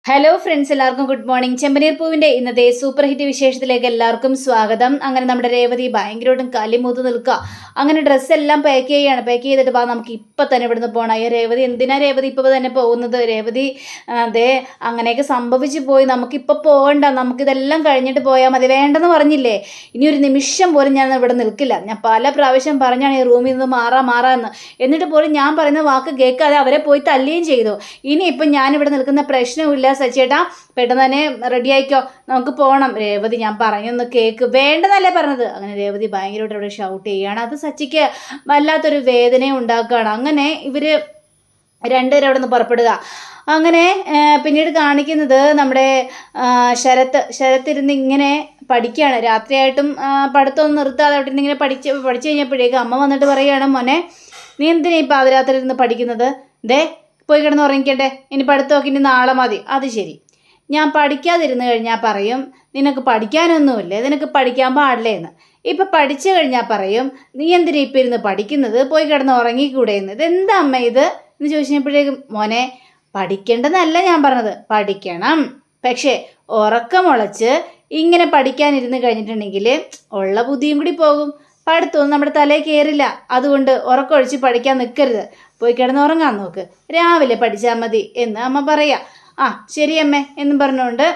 Hello friends, എല്ലാവർക്കും good morning. ചെമ്പനീർ പൂവിൻ്റെ ഇന്നത്തെ സൂപ്പർ ഹിറ്റ് വിശേഷത്തിലേക്ക് എല്ലാവർക്കും സ്വാഗതം. അങ്ങനെ നമ്മുടെ രേവതി ഭയങ്കരമായിട്ടും കലിമൂത്ത് നിൽക്കുക. അങ്ങനെ ഡ്രസ്സെല്ലാം പാക്ക് ചെയ്തിട്ട് നമുക്ക് ഇപ്പം തന്നെ ഇവിടുന്ന് പോകണം. അയ്യോ രേവതി, എന്തിനാ രേവതി ഇപ്പോൾ തന്നെ പോകുന്നത്? രേവതി അതെ അങ്ങനെയൊക്കെ സംഭവിച്ചു പോയി, നമുക്കിപ്പോൾ പോകണ്ട, നമുക്കിതെല്ലാം കഴിഞ്ഞിട്ട് പോയാൽ മതി. വേണ്ടെന്ന് പറഞ്ഞില്ലേ? ഇനി ഒരു നിമിഷം പോലും ഞാൻ ഇവിടെ നിൽക്കില്ല. ഞാൻ പല പ്രാവശ്യം പറഞ്ഞാണ് ഈ റൂമിൽ നിന്ന് മാറാമെന്ന്. എന്നിട്ട് പോലും ഞാൻ പറയുന്ന വാക്ക് കേൾക്കാതെ അവരെ പോയി തല്ലുകയും ചെയ്തു. ഇനിയിപ്പം ഞാനിവിടെ നിൽക്കുന്ന പ്രശ്നമില്ല സച്ചിയേട്ടാ, പെട്ടെന്ന് തന്നെ റെഡി ആയിക്കോ, നമുക്ക് പോകണം. രേവതി, ഞാൻ പറഞ്ഞൊന്ന് കേക്ക്. വേണ്ടെന്നല്ലേ പറഞ്ഞത്? അങ്ങനെ രേവതി ഭയങ്കരമായിട്ട് അവിടെ ഷൗട്ട് ചെയ്യുകയാണ്. അത് സച്ചിക്ക് വല്ലാത്തൊരു വേദനയും ഉണ്ടാക്കുകയാണ്. അങ്ങനെ ഇവർ രണ്ടുപേരും അവിടെ നിന്ന് പുറപ്പെടുക. അങ്ങനെ പിന്നീട് കാണിക്കുന്നത് നമ്മുടെ ശരത്ത് ഇരുന്ന് ഇങ്ങനെ പഠിക്കുകയാണ്. രാത്രിയായിട്ടും പഠിത്തമൊന്നും നിർത്താതെ അവിടെ ഇങ്ങനെ പഠിച്ചു കഴിഞ്ഞപ്പോഴേക്കും അമ്മ വന്നിട്ട് പറയുകയാണ്, മോനെ നീ എന്തിനാ ഈ പാതിരാത്രി ഇരുന്ന് പഠിക്കുന്നത്? ദേ പോയി കിടന്ന് ഉറങ്ങിക്കട്ടെ, ഇനി പഠിത്തമൊക്കെ ഇനി നാളെ മതി. അത് ശരി, ഞാൻ പഠിക്കാതിരുന്ന് കഴിഞ്ഞാൽ പറയും നിനക്ക് പഠിക്കാനൊന്നുമില്ല, നിനക്ക് പഠിക്കാൻ പാടില്ലേ എന്ന്. ഇപ്പം പഠിച്ചു കഴിഞ്ഞാൽ പറയും നീ എന്തിനാ ഇപ്പം ഇരുന്ന് പഠിക്കുന്നത്, പോയി കിടന്ന് ഉറങ്ങിക്കൂടെ എന്ന്. ഇതെന്താ അമ്മ ഇത് എന്ന് ചോദിച്ചപ്പോഴേക്കും, മോനെ പഠിക്കേണ്ടതല്ല ഞാൻ പറഞ്ഞത്, പഠിക്കണം. പക്ഷേ ഉറക്കമുളച്ച് ഇങ്ങനെ പഠിക്കാനിരുന്ന് കഴിഞ്ഞിട്ടുണ്ടെങ്കിൽ ഉള്ള ബുദ്ധിയും കൂടി പോകും, പഠിത്തമൊന്നും നമ്മുടെ തലയിൽ കയറില്ല. അതുകൊണ്ട് ഉറക്കമൊഴിച്ച് പഠിക്കാൻ നിൽക്കരുത്, പോയി കിടന്ന് ഉറങ്ങാൻ നോക്ക്, രാവിലെ പഠിച്ചാൽ മതി എന്ന് അമ്മ പറയാം. ആ ശരി അമ്മേ എന്നും പറഞ്ഞുകൊണ്ട്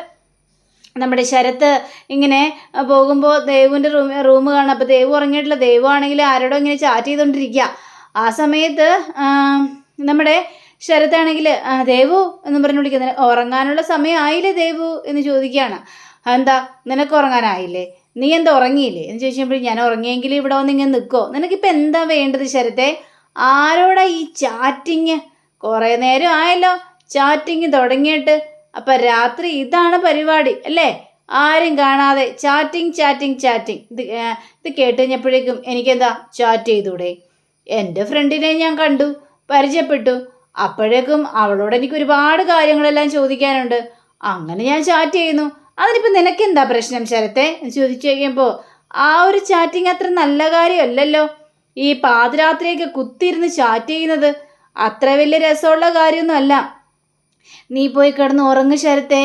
നമ്മുടെ ശരത്ത് ഇങ്ങനെ പോകുമ്പോൾ ദേവുവിൻ്റെ റൂം കാണാം. അപ്പോൾ ദേവു ഉറങ്ങിയിട്ടില്ല. ദേവു ആണെങ്കിൽ ആരോടോ ഇങ്ങനെ ചാറ്റ് ചെയ്തുകൊണ്ടിരിക്കുക. ആ സമയത്ത് നമ്മുടെ ശരത്താണെങ്കിൽ ദേവു എന്ന് പറഞ്ഞു വിളിക്കുന്നത്. ഉറങ്ങാനുള്ള സമയം ആയില്ലേ ദേവു എന്ന് ചോദിക്കുകയാണ്. എന്താ നിനക്ക് ഉറങ്ങാനായില്ലേ, നീ എന്താ ഉറങ്ങിയില്ലേ എന്ന് ചോദിച്ചപ്പോൾ, ഞാൻ ഉറങ്ങിയെങ്കിൽ ഇവിടെ വന്ന് ഇങ്ങനെ നിൽക്കോ, നിനക്കിപ്പോൾ എന്താ വേണ്ടത് ശരത്തെ? ആരോടാ ഈ ചാറ്റിങ്? കുറേ നേരം ആയല്ലോ ചാറ്റിങ് തുടങ്ങിയിട്ട്. അപ്പം രാത്രി ഇതാണ് പരിപാടി അല്ലേ? ആരും കാണാതെ ചാറ്റിങ് ചാറ്റിങ് ചാറ്റിങ്. ഇത് കേട്ട് കഴിഞ്ഞപ്പോഴേക്കും എനിക്കെന്താ ചാറ്റ് ചെയ്തൂടെ? എൻ്റെ ഫ്രണ്ടിനെ ഞാൻ കണ്ടു, പരിചയപ്പെട്ടു. അപ്പോഴേക്കും അവളോട് എനിക്ക് ഒരുപാട് കാര്യങ്ങളെല്ലാം ചോദിക്കാനുണ്ട്. അങ്ങനെ ഞാൻ ചാറ്റ് ചെയ്യുന്നു. അതിനിപ്പോൾ നിനക്കെന്താ പ്രശ്നം ശരത്തെ എന്ന് ചോദിച്ചു കഴിയുമ്പോൾ, ആ ഒരു ചാറ്റിങ് അത്ര നല്ല കാര്യമല്ലല്ലോ. ഈ പാതിരാത്രിയൊക്കെ കുത്തിയിരുന്ന് ചാറ്റ് ചെയ്യുന്നത് അത്ര വലിയ രസമുള്ള കാര്യമൊന്നും അല്ല. നീ പോയി കിടന്ന് ഉറങ്ങു ശരത്തെ.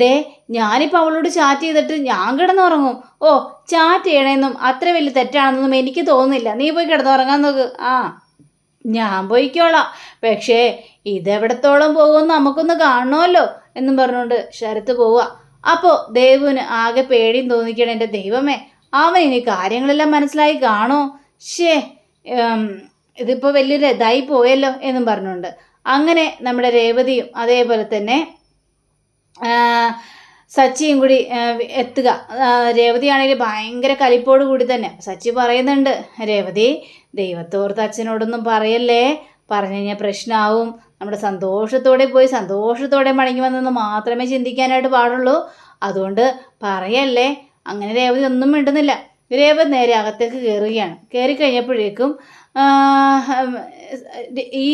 ദേ ഞാനിപ്പോൾ അവളോട് ചാറ്റ് ചെയ്തിട്ട് ഞാൻ കിടന്നുറങ്ങും? ഓ, ചാറ്റ് ചെയ്യണമെന്നും അത്ര വലിയ തെറ്റാണെന്നൊന്നും എനിക്ക് തോന്നുന്നില്ല. നീ പോയി കിടന്നുറങ്ങാൻ നോക്ക്. ആ ഞാൻ പോയിക്കോളാം, പക്ഷേ ഇതെവിടത്തോളം പോകുമെന്ന് നമുക്കൊന്ന് കാണണമല്ലോ എന്നും പറഞ്ഞുകൊണ്ട് ശരത്ത് പോവുക. അപ്പോൾ ദേവുവിന് ആകെ പേടിയും തോന്നിക്കണം. എൻ്റെ ദൈവമേ, അവൻ ഇനി കാര്യങ്ങളെല്ലാം മനസ്സിലായി കാണോ? ഇതിപ്പോൾ വലിയൊരു ഇതായി പോയല്ലോ എന്നും പറഞ്ഞുകൊണ്ട് അങ്ങനെ നമ്മുടെ രേവതിയും അതേപോലെ തന്നെ സച്ചിയും കൂടി എത്തുക. രേവതിയാണെങ്കിൽ ഭയങ്കര കലിപ്പോട് കൂടി തന്നെ സച്ചി പറയുന്നുണ്ട്, രേവതി ദൈവത്തോർത്ത് അച്ഛനോടൊന്നും പറയല്ലേ, പറഞ്ഞു കഴിഞ്ഞാൽ പ്രശ്നമാവും. നമ്മുടെ സന്തോഷത്തോടെ പോയി സന്തോഷത്തോടെ മടങ്ങി വന്നെന്ന് മാത്രമേ ചിന്തിക്കാനായിട്ട് പാടുള്ളൂ, അതുകൊണ്ട് പറയല്ലേ. അങ്ങനെ രേവതി ഒന്നും മിണ്ടുന്നില്ല. രേവതി നേരെ അകത്തേക്ക് കയറുകയാണ്. കയറി കഴിഞ്ഞപ്പോഴേക്കും ഈ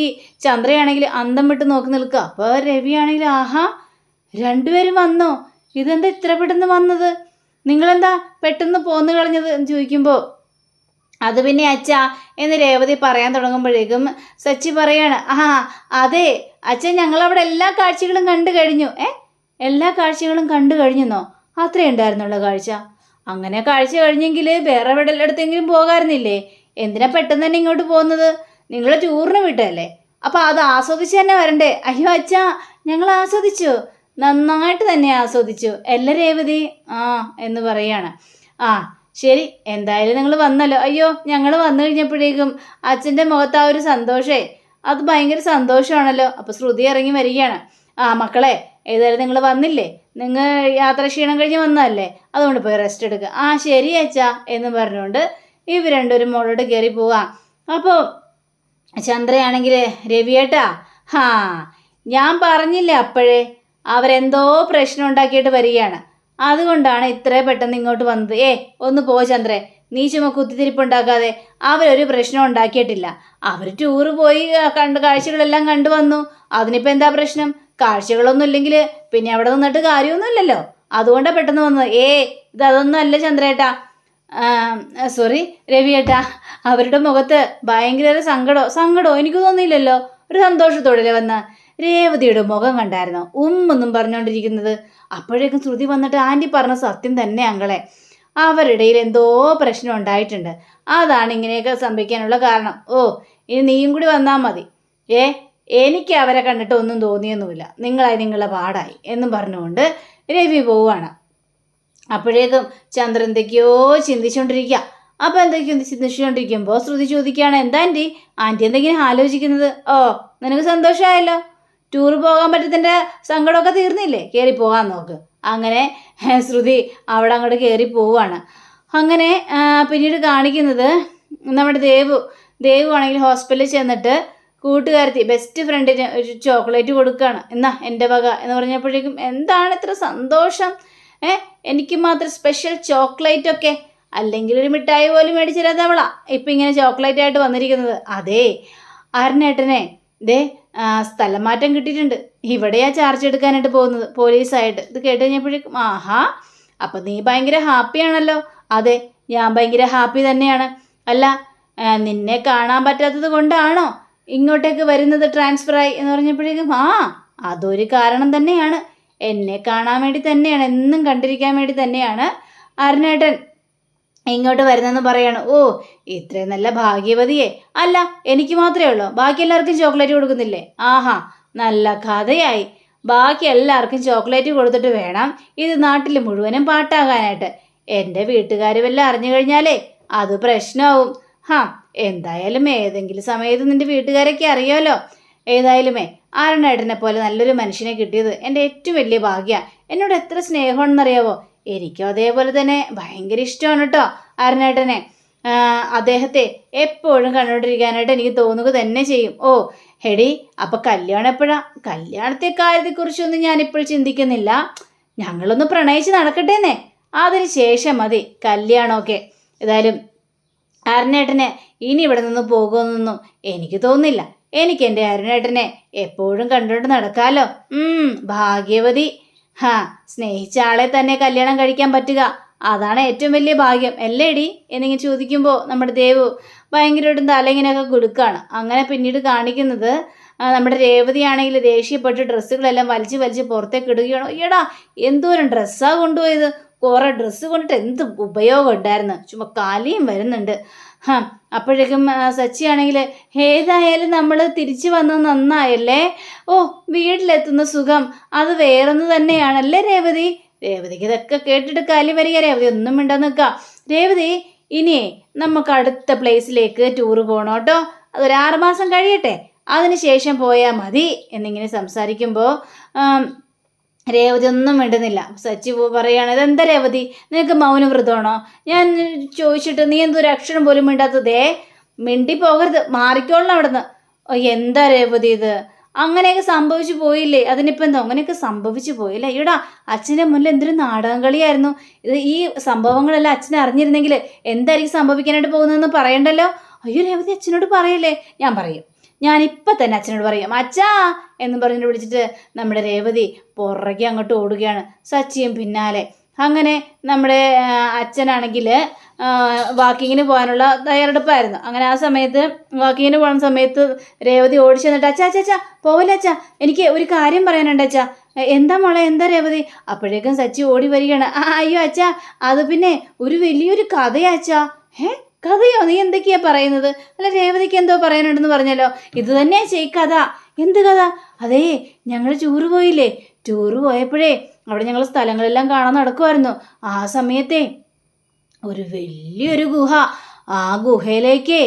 ചന്ദ്രയാണെങ്കിൽ അന്തം വിട്ട് നോക്കി നിൽക്കുക. അപ്പോൾ രവിയാണെങ്കിൽ ആഹാ രണ്ടുപേരും വന്നോ, ഇതെന്താ ഇത്ര പെട്ടെന്ന് വന്നത്, നിങ്ങളെന്താ പെട്ടെന്ന് പോന്നു കളഞ്ഞത് എന്ന് ചോദിക്കുമ്പോൾ, അത് പിന്നെ അച്ഛാ എന്ന് രേവതി പറയാൻ തുടങ്ങുമ്പോഴേക്കും സച്ചി പറയാണ്, അതെ അച്ഛൻ ഞങ്ങളവിടെ എല്ലാ കാഴ്ചകളും കണ്ടു കഴിഞ്ഞു. എല്ലാ കാഴ്ചകളും കണ്ടു കഴിഞ്ഞെന്നോ? അത്രേ ഉണ്ടായിരുന്നുള്ള കാഴ്ച? അങ്ങനെ കാഴ്ച കഴിഞ്ഞെങ്കിൽ വേറെ എവിടെയെടുത്തെങ്കിലും പോകാമായിരുന്നില്ലേ? എന്തിനാ പെട്ടെന്ന് തന്നെ ഇങ്ങോട്ട് പോകുന്നത്? നിങ്ങൾ ടൂറിന് വിട്ടല്ലേ, അപ്പോൾ അത് ആസ്വദിച്ച് തന്നെ വരണ്ടേ? അയ്യോ അച്ഛാ, ഞങ്ങൾ ആസ്വദിച്ചു, നന്നായിട്ട് തന്നെ ആസ്വദിച്ചു എല്ലാ രേവതി എന്ന് പറയാണ്. ശരി, എന്തായാലും നിങ്ങൾ വന്നല്ലോ. അയ്യോ ഞങ്ങൾ വന്നു കഴിഞ്ഞപ്പോഴേക്കും അച്ഛൻ്റെ മുഖത്ത് ആ ഒരു സന്തോഷേ, അത് ഭയങ്കര സന്തോഷമാണല്ലോ. അപ്പോൾ ശ്രുതി ഇറങ്ങി വരികയാണ്. മക്കളെ, ഏതായാലും നിങ്ങൾ വന്നില്ലേ, നിങ്ങൾ യാത്ര ക്ഷീണം കഴിഞ്ഞ് വന്നതല്ലേ, അതുകൊണ്ട് പോയി റെസ്റ്റ് എടുക്കുക. ശരി അച്ഛാ എന്ന് പറഞ്ഞുകൊണ്ട് ഇവർ രണ്ടുപേരും മോളോട് കയറി പോവാം. അപ്പോൾ ചന്ദ്രയാണെങ്കിൽ രവിയേട്ടാ, ഞാൻ പറഞ്ഞില്ലേ അപ്പോഴേ അവരെന്തോ പ്രശ്നം ഉണ്ടാക്കിയിട്ട് വരികയാണ്, അതുകൊണ്ടാണ് ഇത്ര പെട്ടെന്ന് ഇങ്ങോട്ട് വന്നത്. ഒന്ന് പോ ചന്ദ്രേ, നീ ചുമ കുത്തിത്തിരിപ്പുണ്ടാക്കാതെ. അവരൊരു പ്രശ്നം ഉണ്ടാക്കിയിട്ടില്ല, അവർ ടൂറ് പോയി കാഴ്ചകളെല്ലാം കണ്ടു വന്നു. അതിനിപ്പോൾ എന്താ പ്രശ്നം? കാഴ്ചകളൊന്നും ഇല്ലെങ്കിൽ പിന്നെ അവിടെ നിന്നിട്ട് കാര്യമൊന്നുമില്ലല്ലോ, അതുകൊണ്ടാണ് പെട്ടെന്ന് വന്നത്. ഇതൊന്നും അല്ല ചന്ദ്രേട്ടാ, സോറി രവിയേട്ടാ, അവരുടെ മുഖത്ത് ഭയങ്കര സങ്കടമോ എനിക്ക് തോന്നിയില്ലല്ലോ, ഒരു സന്തോഷത്തോടെ വന്ന. രേവതിയുടെ മുഖം കണ്ടായിരുന്നോ ഉമ്മെന്നും പറഞ്ഞുകൊണ്ടിരിക്കുന്നത്. അപ്പോഴേക്കും ശ്രുതി വന്നിട്ട് ആൻറ്റി പറഞ്ഞ സത്യം തന്നെ അങ്കളെ, അവരിടയിൽ എന്തോ പ്രശ്നം ഉണ്ടായിട്ടുണ്ട്, അതാണ് ഇങ്ങനെയൊക്കെ സംഭവിക്കാനുള്ള കാരണം. ഓ ഇനി നീയും കൂടി വന്നാൽ മതി. എനിക്ക് അവരെ കണ്ടിട്ട് ഒന്നും തോന്നിയൊന്നുമില്ല, നിങ്ങളായി നിങ്ങളുടെ പാടായി എന്നും പറഞ്ഞുകൊണ്ട് രവി പോവുകയാണ്. അപ്പോഴേക്കും ചന്ദ്രൻ എന്തൊക്കെയോ ചിന്തിച്ചുകൊണ്ടിരിക്കുക. അപ്പോൾ എന്തൊക്കെയോ ചിന്തിച്ചുകൊണ്ടിരിക്കുമ്പോൾ ശ്രുതി ചോദിക്കുകയാണ്, എന്താ ആൻറ്റി എന്തെങ്കിലും ആലോചിക്കുന്നത്? ഓ നിനക്ക് സന്തോഷമായല്ലോ, ടൂർ പോകാൻ പറ്റത്തിൻ്റെ സങ്കടമൊക്കെ തീർന്നില്ലേ, കയറി പോകാൻ നോക്ക്. അങ്ങനെ ശ്രുതി അവിടെ അങ്ങോട്ട് കയറി പോവുകയാണ്. അങ്ങനെ പിന്നീട് കാണിക്കുന്നത് നമ്മുടെ ദേവു ആണെങ്കിൽ ഹോസ്പിറ്റലിൽ ചെന്നിട്ട് കൂട്ടുകാരത്തി ബെസ്റ്റ് ഫ്രണ്ടിന് ഒരു ചോക്ലേറ്റ് കൊടുക്കുകയാണ്. എന്നാ എൻ്റെ വക എന്ന് പറഞ്ഞപ്പോഴേക്കും എന്താണ് ഇത്ര സന്തോഷം, എനിക്ക് മാത്രം സ്പെഷ്യൽ ചോക്ലേറ്റൊക്കെ, അല്ലെങ്കിൽ ഒരു മിഠായി പോലും മേടിച്ചു തരാത്തവളാ ഇപ്പം ഇങ്ങനെ ചോക്ലേറ്റ് ആയിട്ട് വന്നിരിക്കുന്നത്. അതേ അരുണേട്ടനെ സ്ഥലം മാറ്റം കിട്ടിയിട്ടുണ്ട്, ഇവിടെയാ ചാർജ് എടുക്കാനായിട്ട് പോകുന്നത് പോലീസായിട്ട്. ഇത് കേട്ട് കഴിഞ്ഞപ്പോഴേക്കും ആഹാ അപ്പം നീ ഭയങ്കര ഹാപ്പിയാണല്ലോ. അതെ ഞാൻ ഭയങ്കര ഹാപ്പി തന്നെയാണ്. അല്ല നിന്നെ കാണാൻ പറ്റാത്തത് കൊണ്ടാണോ ഇങ്ങോട്ടേക്ക് വരുന്നത് ട്രാൻസ്ഫറായി എന്ന് പറഞ്ഞപ്പോഴേക്കും അതൊരു കാരണം തന്നെയാണ്, എന്നെ കാണാൻ വേണ്ടി തന്നെയാണ്, എന്നും കണ്ടിരിക്കാൻ വേണ്ടി തന്നെയാണ് അരുണേട്ടൻ ഇങ്ങോട്ട് വരുന്നതെന്ന് പറയാണ്. ഓ ഇത്രയും നല്ല ഭാഗ്യവതിയെ. അല്ല എനിക്ക് മാത്രമേ ഉള്ളൂ, ബാക്കി എല്ലാവർക്കും ചോക്ലേറ്റ് കൊടുക്കുന്നില്ലേ? ആഹാ നല്ല കഥയായി, ബാക്കി എല്ലാവർക്കും ചോക്ലേറ്റ് കൊടുത്തിട്ട് വേണം ഇത് നാട്ടിൽ മുഴുവനും പാട്ടാകാനായിട്ട്. എൻ്റെ വീട്ടുകാർ വല്ലതും അറിഞ്ഞു കഴിഞ്ഞാലേ അത് പ്രശ്നമാവും. എന്തായാലും ഏതെങ്കിലും സമയത്ത് നിൻ്റെ വീട്ടുകാരൊക്കെ അറിയാമല്ലോ. ഏതായാലുമേ അരുണേട്ടനെ പോലെ നല്ലൊരു മനുഷ്യനെ കിട്ടിയത് എൻ്റെ ഏറ്റവും വലിയ ഭാഗ്യമാണ്. എന്നോട് എത്ര സ്നേഹമാണെന്നറിയാവോ? എനിക്കും അതേപോലെ തന്നെ ഭയങ്കര ഇഷ്ടമാണ് കേട്ടോ അരുണേട്ടനെ. അദ്ദേഹത്തെ എപ്പോഴും കണ്ടുകൊണ്ടിരിക്കാനായിട്ട് എനിക്ക് തോന്നുക തന്നെ ചെയ്യും. ഓ ഹെടി അപ്പം കല്യാണം എപ്പോഴാ? കല്യാണത്തെ കാര്യത്തെക്കുറിച്ചൊന്നും ഞാനിപ്പോൾ ചിന്തിക്കുന്നില്ല, ഞങ്ങളൊന്ന് പ്രണയിച്ച് നടക്കട്ടേന്നേ, അതിന് ശേഷം മതി കല്യാണമൊക്കെ. ഏതായാലും അരുണേട്ടനെ ഇനി ഇവിടെ നിന്ന് പോകുമെന്നൊന്നും എനിക്ക് തോന്നുന്നില്ല. എനിക്ക് എൻ്റെ അരുണേട്ടനെ എപ്പോഴും കണ്ടുകൊണ്ട് നടക്കാമല്ലോ. ഭാഗ്യവതി. സ്നേഹിച്ച ആളെ തന്നെ കല്യാണം കഴിക്കാൻ പറ്റുക, അതാണ് ഏറ്റവും വലിയ ഭാഗ്യം അല്ലേടി എന്നിങ്ങനെ ചോദിക്കുമ്പോൾ നമ്മുടെ ദേവു ഭയങ്കരമായിട്ടും തലയിങ്ങനെയൊക്കെ കൊടുക്കുകയാണ്. അങ്ങനെ പിന്നീട് കാണിക്കുന്നത് നമ്മുടെ രേവതിയാണെങ്കിൽ ദേഷ്യപ്പെട്ട് ഡ്രസ്സുകളെല്ലാം വലിച്ച് പുറത്തേക്ക് ഇടുകയാണ്. എടാ എന്തോരം ഡ്രസ്സാണ് കൊണ്ടുപോയത്, കുറേ ഡ്രസ്സ് കൊണ്ടിട്ട് എന്ത് ഉപയോഗം ഉണ്ടായിരുന്നു, ചുമ്മാ കാലിയും വരുന്നുണ്ട്. അപ്പോഴേക്കും സച്ചിയാണെങ്കിൽ ഏതായാലും നമ്മൾ തിരിച്ചു വന്നത് നന്നായല്ലേ, ഓ വീട്ടിലെത്തുന്ന സുഖം അത് വേറൊന്ന് തന്നെയാണല്ലേ രേവതി. രേവതിക്ക് ഇതൊക്കെ കേട്ടിട്ട് കലി വരിക. രേവതി ഒന്നും മിണ്ടാന്ന് നിൽക്കാം. രേവതി ഇനിയേ നമുക്ക് അടുത്ത പ്ലേസിലേക്ക് ടൂറ് പോകണം കേട്ടോ, അതൊരു 6 മാസം കഴിയട്ടെ, അതിനുശേഷം പോയാൽ മതി എന്നിങ്ങനെ സംസാരിക്കുമ്പോൾ രേവതി ഒന്നും മിണ്ടുന്നില്ല. സച്ചി പറയുകയാണ്, ഇതെന്താ രേവതി നിനക്ക് മൗനവ്രതമാണോ? ഞാൻ ചോദിച്ചിട്ട് നീ എന്തൊരു അക്ഷരം പോലും മിണ്ടാത്തതേ, മിണ്ടി പോകരുത്, മാറിക്കോളണം അവിടെ നിന്ന്. എന്താ രേവതി ഇത്, അങ്ങനെയൊക്കെ സംഭവിച്ചു പോയില്ലേ, അതിനിപ്പോൾ എന്താ അങ്ങനെയൊക്കെ സംഭവിച്ചു പോയില്ലേ? ഈടാ അച്ഛൻ്റെ മുന്നിൽ എന്തൊരു നാടകം കളിയായിരുന്നു ഇത്. ഈ സംഭവങ്ങളെല്ലാം അച്ഛനെ അറിഞ്ഞിരുന്നെങ്കിൽ എന്തായിരിക്കും സംഭവിക്കാനായിട്ട് പോകുന്നതെന്ന് പറയണ്ടല്ലോ. അയ്യോ രേവതി അച്ഛനോട് പറയല്ലേ. ഞാൻ പറയും, ഞാനിപ്പം തന്നെ അച്ഛനോട് പറയാം. അച്ഛാ എന്ന് പറഞ്ഞിട്ട് വിളിച്ചിട്ട് നമ്മുടെ രേവതി പുറകെ അങ്ങോട്ട് ഓടുകയാണ്, സച്ചിയും പിന്നാലെ. അങ്ങനെ നമ്മുടെ അച്ഛനാണെങ്കിൽ വാക്കിങ്ങിന് പോകാനുള്ള തയ്യാറെടുപ്പായിരുന്നു. അങ്ങനെ ആ സമയത്ത് വാക്കിങ്ങിന് പോകുന്ന സമയത്ത് രേവതി ഓടിച്ചു എന്നിട്ട് അച്ഛാ പോവല്ലേ അച്ഛാ, എനിക്ക് ഒരു കാര്യം പറയാനുണ്ട് അച്ഛാ. എന്താ മോളെ, എന്താ രേവതി? അപ്പോഴേക്കും സച്ചി ഓടി വരികയാണ്. അയ്യോ അച്ഛാ അത് പിന്നെ ഒരു വലിയൊരു കഥയാ അച്ഛാ. കഥയോ? നീ എന്തൊക്കെയാ പറയുന്നത്? അല്ല രേവതിക്ക് എന്തോ പറയാനുണ്ടെന്ന് പറഞ്ഞല്ലോ, ഇത് തന്നെയാ കഥ. എന്ത് കഥ? അതേ ഞങ്ങൾ ടൂറ് പോയില്ലേ, ടൂറ് പോയപ്പോഴേ അവിടെ ഞങ്ങൾ സ്ഥലങ്ങളെല്ലാം കാണാൻ നടക്കുമായിരുന്നു. ആ സമയത്തെ ഒരു വലിയൊരു ഗുഹ, ആ ഗുഹയിലേക്ക്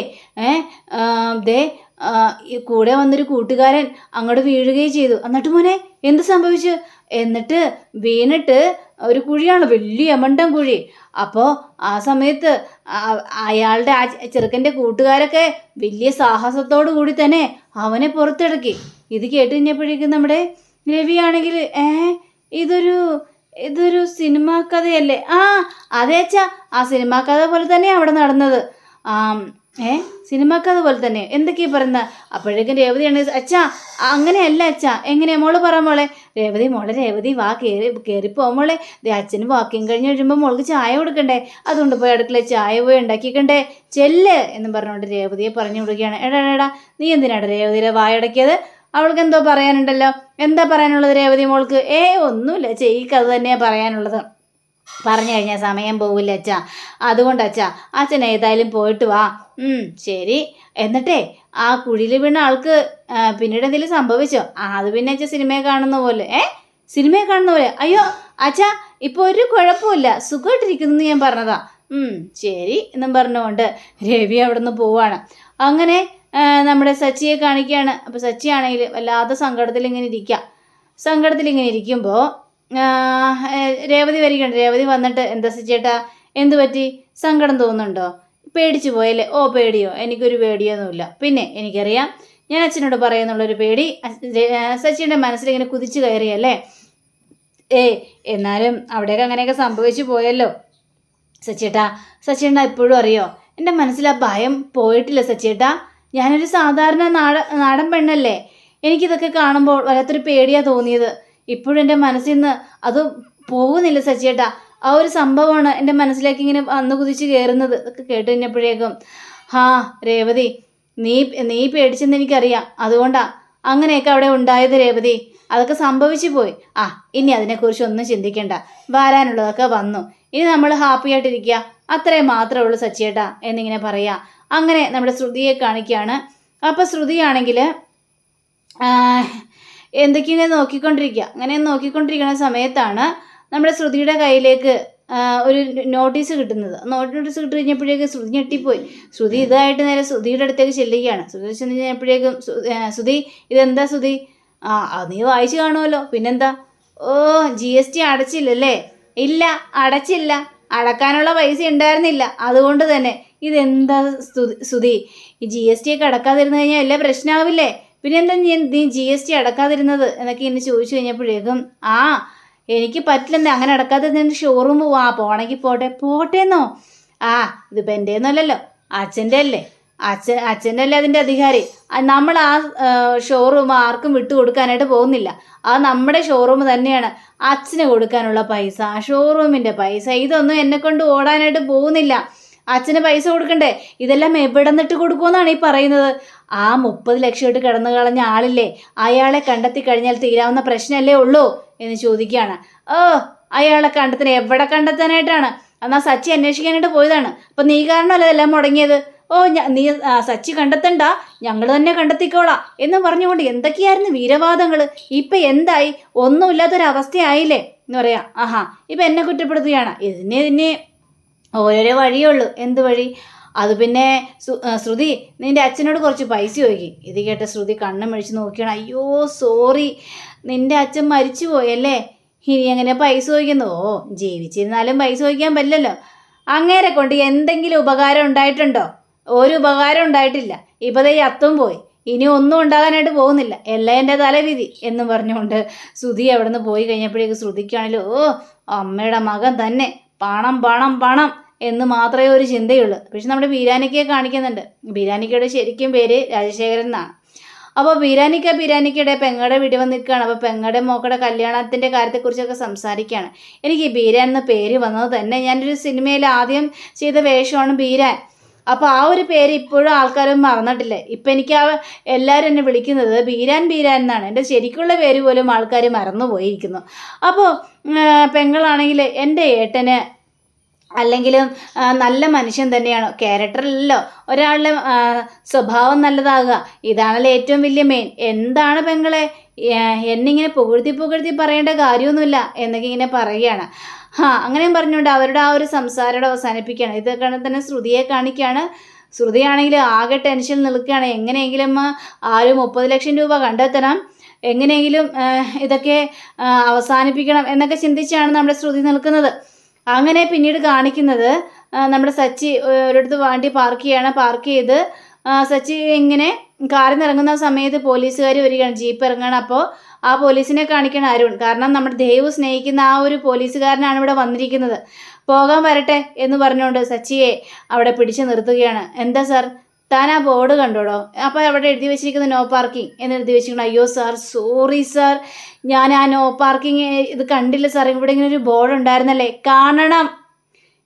കൂടെ വന്നൊരു കൂട്ടുകാരൻ അങ്ങോട്ട് വീഴുകയും ചെയ്തു. എന്നിട്ട് മോനെ എന്ത് സംഭവിച്ചു? എന്നിട്ട് വീണിട്ട് ഒരു കുഴിയാണ്, വലിയ യമണ്ടൻ കുഴി. അപ്പോൾ ആ സമയത്ത് അയാളുടെ ആ ചെറുക്കൻ്റെ കൂട്ടുകാരൊക്കെ വലിയ സാഹസത്തോടു കൂടി തന്നെ അവനെ പുറത്തിറക്കി. ഇത് കേട്ട് കഴിഞ്ഞപ്പോഴേക്കും നമ്മുടെ രവിയാണെങ്കിൽ ഇതൊരു സിനിമാ കഥയല്ലേ? അതെ അച്ഛാ, ആ സിനിമാ കഥ പോലെ തന്നെയാണ് അവിടെ നടന്നത്. സിനിമാ കഥ പോലെ തന്നെ എന്തൊക്കെയാ പറയുന്നത്? അപ്പോഴേക്കും രേവതിയാണ്, അച്ഛാ അങ്ങനെയല്ല അച്ഛാ. എങ്ങനെയാ മോള് പറ മോളെ. രേവതി വാ കയറിപ്പോ മോളെ. അച്ഛന് വാക്കിങ് കഴിഞ്ഞ് വരുമ്പോൾ മോൾക്ക് ചായ കൊടുക്കണ്ടേ, അതുകൊണ്ട് പോയി അടുക്കളയിൽ ചായ പോയി ഉണ്ടാക്കിക്കണ്ടേ, ചെല്ല് എന്നും പറഞ്ഞുകൊണ്ട് രേവതിയെ പറഞ്ഞു കൊടുക്കുകയാണ്. എടാ നീ എന്തിനാണ് രേവതിയുടെ വായടക്കിയത്? അവൾക്ക് എന്തോ പറയാനുണ്ടല്ലോ. എന്താ പറയാനുള്ളത് രേവതി മോൾക്ക്? ഒന്നുമില്ല, ചെയ്യിക്ക് അത് തന്നെയാണ് പറയാനുള്ളത്. പറഞ്ഞു കഴിഞ്ഞാൽ സമയം പോവില്ല അച്ഛാ, അതുകൊണ്ട് അച്ഛാ അച്ഛൻ ഏതായാലും പോയിട്ട് വാ. ശരി. എന്നിട്ടേ ആ കുഴിയിൽ വീണ ആൾക്ക് പിന്നീട് എന്തെങ്കിലും സംഭവിച്ചോ? അത് പിന്നെ അച്ഛൻ സിനിമയെ കാണുന്ന പോലെ. സിനിമയെ കാണുന്ന പോലെ? അയ്യോ അച്ഛാ, ഇപ്പോൾ ഒരു കുഴപ്പമില്ല, സുഖമായിട്ടിരിക്കുന്നു ഞാൻ പറഞ്ഞതാ. ശരി എന്നും പറഞ്ഞുകൊണ്ട് രവി അവിടെ നിന്ന് പോവാണ്. അങ്ങനെ നമ്മുടെ സച്ചിയെ കാണിക്കുകയാണ്. അപ്പോൾ സച്ചിയാണെങ്കിൽ വല്ലാത്ത സങ്കടത്തിലിങ്ങനെ ഇരിക്കുമ്പോൾ രേവതി വരികയുണ്ട്. രേവതി വന്നിട്ട്, എന്താ സച്ചിയേട്ടാ, എന്ത് പറ്റി? സങ്കടം തോന്നുന്നുണ്ടോ? പേടിച്ചു പോയല്ലേ? പേടിയോ? എനിക്കൊരു പേടിയൊന്നുമില്ല. പിന്നെ എനിക്കറിയാം ഞാൻ അച്ഛനോട് പറയുന്നുള്ളൊരു പേടി സച്ചിയുടെ മനസ്സിലിങ്ങനെ കുതിച്ചു കയറിയല്ലേ. എന്നാലും അവിടെയൊക്കെ അങ്ങനെയൊക്കെ സംഭവിച്ചു പോയല്ലോ സച്ചിയേട്ടാ ഇപ്പോഴും അറിയോ, എൻ്റെ മനസ്സിൽ ആ ഭയം പോയിട്ടില്ല സച്ചിയേട്ടാ. ഞാനൊരു സാധാരണ നാടൻ പെണ്ണല്ലേ. എനിക്കിതൊക്കെ കാണുമ്പോൾ വല്ലാത്തൊരു പേടിയാണ് തോന്നിയത്. ഇപ്പോഴും എൻ്റെ മനസ്സിൽ നിന്ന് അത് പോകുന്നില്ല സച്ചിയേട്ടാ. ആ ഒരു സംഭവമാണ് എൻ്റെ മനസ്സിലേക്ക് ഇങ്ങനെ വന്നു കുതിച്ച് കയറുന്നത്. ഇതൊക്കെ കേട്ട് കഴിഞ്ഞപ്പോഴേക്കും രേവതി, നീ പേടിച്ചെന്ന് എനിക്കറിയാം, അതുകൊണ്ടാ അങ്ങനെയൊക്കെ അവിടെ ഉണ്ടായത് രേവതി. അതൊക്കെ സംഭവിച്ചു പോയി. ഇനി അതിനെക്കുറിച്ച് ഒന്നും ചിന്തിക്കണ്ട, വരാനുള്ളതൊക്കെ വന്നു. ഇനി നമ്മൾ ഹാപ്പി ആയിട്ടിരിക്കുക, അത്രയും മാത്രമേ ഉള്ളൂ സച്ചിയേട്ടാ എന്നിങ്ങനെ പറയാ. അങ്ങനെ നമ്മുടെ ശ്രുതിയെ കാണിക്കുകയാണ്. അപ്പോൾ ശ്രുതിയാണെങ്കിൽ എന്തൊക്കെയോ നോക്കിക്കൊണ്ടിരിക്കുക. അങ്ങനെ നോക്കിക്കൊണ്ടിരിക്കുന്ന സമയത്താണ് നമ്മുടെ ശ്രുതിയുടെ കയ്യിലേക്ക് ഒരു നോട്ടീസ് കിട്ടുന്നത്. നോട്ടീസ് കിട്ടി കഴിഞ്ഞപ്പോഴേക്കും ശ്രുതി ഞെട്ടിപ്പോയി. ശ്രുതി ഇതായിട്ട് നേരെ ശ്രുതിയുടെ അടുത്തേക്ക് ചെല്ലുകയാണ്. ശ്രുതി ചെന്ന് കഴിഞ്ഞപ്പോഴേക്കും, ശ്രുതി ഇതെന്താ ശ്രുതി? നീ വായിച്ചു കാണുമല്ലോ, പിന്നെന്താ? GST അടച്ചില്ലല്ലേ? ഇല്ല, അടച്ചില്ല, അടക്കാനുള്ള പൈസ ഉണ്ടായിരുന്നില്ല, അതുകൊണ്ട് തന്നെ. ഇതെന്താ ശ്രുതി, ഈ GST ഒക്കെ അടക്കാതിരുന്നു കഴിഞ്ഞാൽ എല്ലാം പ്രശ്നമാവില്ലേ? പിന്നെ എന്താ നീ GST അടക്കാതിരുന്നത് എന്നൊക്കെ എന്നെ ചോദിച്ചു കഴിഞ്ഞപ്പോഴേക്കും, എനിക്ക് പറ്റില്ലെന്നേ, അങ്ങനെ അടക്കാതിരുന്ന ഷോറൂം പോണെങ്കിൽ പോട്ടേന്നോ? ഇതിപ്പോൾ എൻ്റെ ഒന്നുമല്ലല്ലോ, അച്ഛൻ്റെ അല്ലേ. അച്ഛൻ്റെ അല്ലേ അതിൻ്റെ അധികാരി. നമ്മൾ ആ ഷോറൂം ആർക്കും വിട്ടുകൊടുക്കാനായിട്ട് പോകുന്നില്ല. നമ്മുടെ ഷോറൂം തന്നെയാണ്. അച്ഛന് കൊടുക്കാനുള്ള പൈസ, ഷോറൂമിൻ്റെ പൈസ, ഇതൊന്നും എന്നെക്കൊണ്ട് ഓടാനായിട്ട് പോകുന്നില്ല. അച്ഛന് പൈസ കൊടുക്കണ്ടേ? ഇതെല്ലാം എവിടെ നിന്നിട്ട് കൊടുക്കുമെന്നാണ് ഈ പറയുന്നത്. 30 ലക്ഷം ഇട്ട് കിടന്നു കളഞ്ഞ ആളില്ലേ, അയാളെ കണ്ടെത്തി കഴിഞ്ഞാൽ തീരാവുന്ന പ്രശ്നമല്ലേ ഉള്ളൂ എന്ന് ചോദിക്കുകയാണ്. അയാളെ എവിടെ കണ്ടെത്താനായിട്ടാണ്? എന്നാൽ സച്ചി അന്വേഷിക്കാനായിട്ട് പോയതാണ്. അപ്പം നീ കാരണമല്ലേ ഇതെല്ലാം മുടങ്ങിയത്? നീ സച്ചി കണ്ടെത്തണ്ട, ഞങ്ങൾ തന്നെ കണ്ടെത്തിക്കോളാം എന്ന് പറഞ്ഞുകൊണ്ട് എന്തൊക്കെയായിരുന്നു വീരവാദങ്ങൾ. ഇപ്പം എന്തായി? ഒന്നുമില്ലാത്തൊരവസ്ഥയായില്ലേ എന്ന് പറയാം. ഇപ്പം എന്നെ കുറ്റപ്പെടുത്തുകയാണ്. ഇതിനെ ഓരോരോ വഴിയേ ഉള്ളൂ. എന്ത് വഴി? അത് പിന്നെ ശ്രുതി, നിൻ്റെ അച്ഛനോട് കുറച്ച് പൈസ ചോദിക്കും. ഇത് കേട്ട ശ്രുതി കണ്ണും മേടിച്ച് നോക്കിയാണ്. അയ്യോ സോറി, നിൻ്റെ അച്ഛൻ മരിച്ചു പോയല്ലേ, ഇനി എങ്ങനെ പൈസ ചോദിക്കുന്നു? ജീവിച്ചിരുന്നാലും പൈസ ചോദിക്കാൻ പറ്റില്ലല്ലോ. അങ്ങേരെ കൊണ്ട് എന്തെങ്കിലും ഉപകാരം ഉണ്ടായിട്ടുണ്ടോ? ഒരു ഉപകാരം ഉണ്ടായിട്ടില്ല. ഇപ്പോൾ ഈ അത്തും പോയി, ഇനി ഒന്നും ഉണ്ടാകാനായിട്ട് പോകുന്നില്ല, എല്ലാം എൻ്റെ തലവിധി എന്ന് പറഞ്ഞുകൊണ്ട് ശ്രുതി അവിടെ നിന്ന് പോയി കഴിഞ്ഞപ്പോഴേക്ക് ശ്രുതിക്കാണല്ലോ അമ്മയുടെ മകൻ തന്നെ, പണം പണം പണം എന്ന് മാത്രമേ ഒരു ചിന്തയുള്ളൂ. പക്ഷെ നമ്മുടെ ബീരാനിക്കയെ കാണിക്കുന്നുണ്ട്. ബീരാനിക്കയുടെ ശരിക്കും പേര് രാജശേഖരൻ എന്നാണ്. അപ്പോൾ ബീരാനിക്കയുടെ പെങ്ങടെ വീട്ടിൽ വന്ന് നിൽക്കുകയാണ്. അപ്പോൾ പെങ്ങടെ മോക്കടെ കല്യാണത്തിൻ്റെ കാര്യത്തെക്കുറിച്ചൊക്കെ സംസാരിക്കുകയാണ്. എനിക്ക് ഈ ബീരാൻ എന്ന പേര് വന്നത് തന്നെ ഞാനൊരു സിനിമയിൽ ആദ്യം ചെയ്ത വേഷമാണ് ബീരാൻ. അപ്പോൾ ആ ഒരു പേര് ഇപ്പോഴും ആൾക്കാരും മറന്നിട്ടില്ല. ഇപ്പം എനിക്ക് എല്ലാവരും എന്നെ വിളിക്കുന്നത് ബീരാൻ എന്നാണ്. എൻ്റെ ശരിക്കുള്ള പേര് പോലും ആൾക്കാർ മറന്നുപോയിരിക്കുന്നു. അപ്പോൾ പെങ്ങളാണെങ്കിൽ എൻ്റെ ഏട്ടന് അല്ലെങ്കിലും നല്ല മനുഷ്യൻ തന്നെയാണോ? ക്യാരക്ടറല്ലോ ഒരാളുടെ സ്വഭാവം നല്ലതാകുക, ഇതാണല്ലോ ഏറ്റവും വലിയ മെയിൻ. എന്താണ് പെങ്ങളെ എന്നിങ്ങനെ പുകഴ്ത്തി പറയേണ്ട കാര്യമൊന്നുമില്ല എന്നൊക്കെ ഇങ്ങനെ പറയുകയാണ്. അങ്ങനെയും പറഞ്ഞുകൊണ്ട് അവരുടെ ആ ഒരു സംസാരം അവസാനിപ്പിക്കുകയാണ്. ഇതൊക്കെ തന്നെ ശ്രുതിയെ കാണിക്കുകയാണ്. ശ്രുതിയാണെങ്കിൽ ആകെ ടെൻഷൻ നിൽക്കുകയാണ്. എങ്ങനെയെങ്കിലും ആ ഒരു 30 ലക്ഷം രൂപ കണ്ടെത്തണം, എങ്ങനെയെങ്കിലും ഇതൊക്കെ അവസാനിപ്പിക്കണം എന്നൊക്കെ ചിന്തിച്ചാണ് നമ്മുടെ ശ്രുതി നിൽക്കുന്നത്. അങ്ങനെ പിന്നീട് കാണിക്കുന്നത് നമ്മുടെ സച്ചി ഒരിടത്ത് വണ്ടി പാർക്ക് ചെയ്ത് സച്ചി ഇങ്ങനെ കാറിൽ നിന്ന് ഇറങ്ങുന്ന സമയത്ത് പോലീസുകാർ വരികയാണ്, ജീപ്പ് ഇറങ്ങണം. അപ്പോൾ ആ പോലീസിനെ കാണിക്കണം അരുൺ. കാരണം നമ്മുടെ ദേവു സ്നേഹിക്കുന്ന ആ ഒരു പോലീസുകാരനാണ് ഇവിടെ വന്നിരിക്കുന്നത്. പോകാൻ വരട്ടെ എന്ന് പറഞ്ഞുകൊണ്ട് സച്ചിയെ അവിടെ പിടിച്ചു നിർത്തുകയാണ്. എന്താ സാർ, താൻ ആ ബോർഡ് കണ്ടോടോ? അപ്പോൾ അവിടെ എഴുതി വെച്ചിരിക്കുന്നത് നോ പാർക്കിംഗ് എന്ന് എഴുതി വെച്ചിരിക്കണം. അയ്യോ സാർ, സോറി സാർ, ഞാൻ ആ നോ പാർക്കിംഗ് ഇത് കണ്ടില്ല സാർ. ഇവിടെ ഇങ്ങനെ ഒരു ബോർഡ് ഉണ്ടായിരുന്നല്ലേ,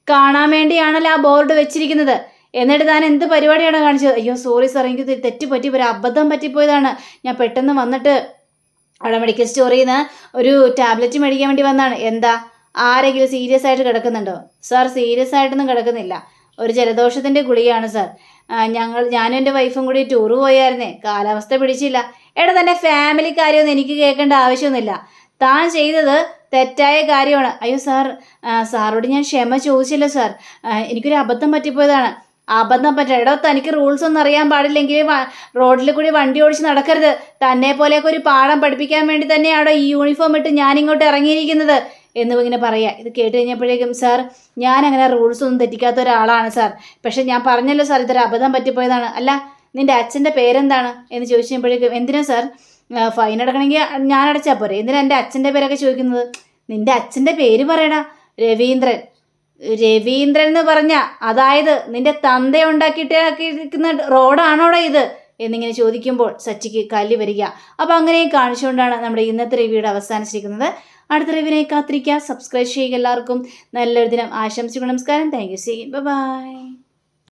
കാണാൻ വേണ്ടിയാണല്ലോ ആ ബോർഡ് വെച്ചിരിക്കുന്നത്. എന്നിട്ട് താൻ എന്ത് പരിപാടിയാണ് കാണിച്ചത്? അയ്യോ സോറി സാർ, എനിക്ക് തെറ്റുപറ്റി, ഒരു അബദ്ധം പറ്റിപ്പോയതാണ്. ഞാൻ പെട്ടെന്ന് വന്നിട്ട് അവിടെ മെഡിക്കൽ സ്റ്റോറിൽ നിന്ന് ഒരു ടാബ്ലറ്റ് മേടിക്കാൻ വേണ്ടി വന്നതാണ്. എന്താ, ആരെങ്കിലും സീരിയസ് ആയിട്ട് കിടക്കുന്നുണ്ടോ? സാർ സീരിയസ് ആയിട്ടൊന്നും കിടക്കുന്നില്ല, ഒരു ജലദോഷത്തിൻ്റെ ഗുളികയാണ് സാർ. ഞാനും എൻ്റെ വൈഫും കൂടി ടൂറ് പോയായിരുന്നേ, കാലാവസ്ഥ പിടിച്ചില്ല. എടാ, തന്നെ ഫാമിലി കാര്യമൊന്നും എനിക്ക് കേൾക്കേണ്ട ആവശ്യമൊന്നുമില്ല. താൻ ചെയ്തത് തെറ്റായ കാര്യമാണ്. അയ്യോ സാർ, സാറോട് ഞാൻ ക്ഷമ ചോദിച്ചില്ല സാർ, എനിക്കൊരു അബദ്ധം പറ്റിപ്പോയതാണ്. അബദ്ധം പറ്റില്ല. എടോ, തനിക്ക് റൂൾസ് ഒന്നും അറിയാൻ പാടില്ലെങ്കിൽ റോഡിൽ കൂടി വണ്ടി ഓടിച്ച് നടക്കരുത്. തന്നെ പോലെയൊക്കെ ഒരു പാഠം പഠിപ്പിക്കാൻ വേണ്ടി തന്നെയാണോ ഈ യൂണിഫോം ഇട്ട് ഞാനിങ്ങോട്ട് ഇറങ്ങിയിരിക്കുന്നത് എന്ന് ഇങ്ങനെ പറയാം. ഇത് കേട്ട് കഴിഞ്ഞപ്പോഴേക്കും, സാർ ഞാനങ്ങനെ റൂൾസ് ഒന്നും തെറ്റിക്കാത്ത ഒരാളാണ് സാർ, പക്ഷെ ഞാൻ പറഞ്ഞല്ലോ സാർ, ഇതൊരു അബദ്ധം പറ്റിപ്പോയതാണ്. അല്ല, നിൻ്റെ അച്ഛൻ്റെ പേരെന്താണ് എന്ന് ചോദിച്ചപ്പോഴേക്കും, എന്തിനാ സാർ, ഫൈൻ അടക്കണമെങ്കിൽ ഞാൻ അടച്ചാൽ പോരെ, എന്തിനാ എൻ്റെ അച്ഛൻ്റെ പേരൊക്കെ ചോദിക്കുന്നത്? നിൻ്റെ അച്ഛൻ്റെ പേര് പറയടാ. രവീന്ദ്രൻ. രവീന്ദ്രൻ എന്ന് പറഞ്ഞ, അതായത് നിന്റെ തന്ത ഉണ്ടാക്കിയിട്ടിരിക്കുന്ന റോഡാണോടാ ഇത് എന്നിങ്ങനെ ചോദിക്കുമ്പോൾ സച്ചിക്ക് കല്ലി വരിക. അപ്പോൾ അങ്ങനെ കാണിച്ചുകൊണ്ടാണ് നമ്മുടെ ഇന്നത്തെ റിവ്യൂയുടെ അവസാനിച്ചിരിക്കുന്നത്. അടുത്ത റിവ്യൂവിനെ കാത്തിരിക്കുക. സബ്സ്ക്രൈബ് ചെയ്യുക. എല്ലാവർക്കും നല്ലൊരു ദിനം ആശംസിക്കുന്നു. നമസ്കാരം. Thank you. ബൈ.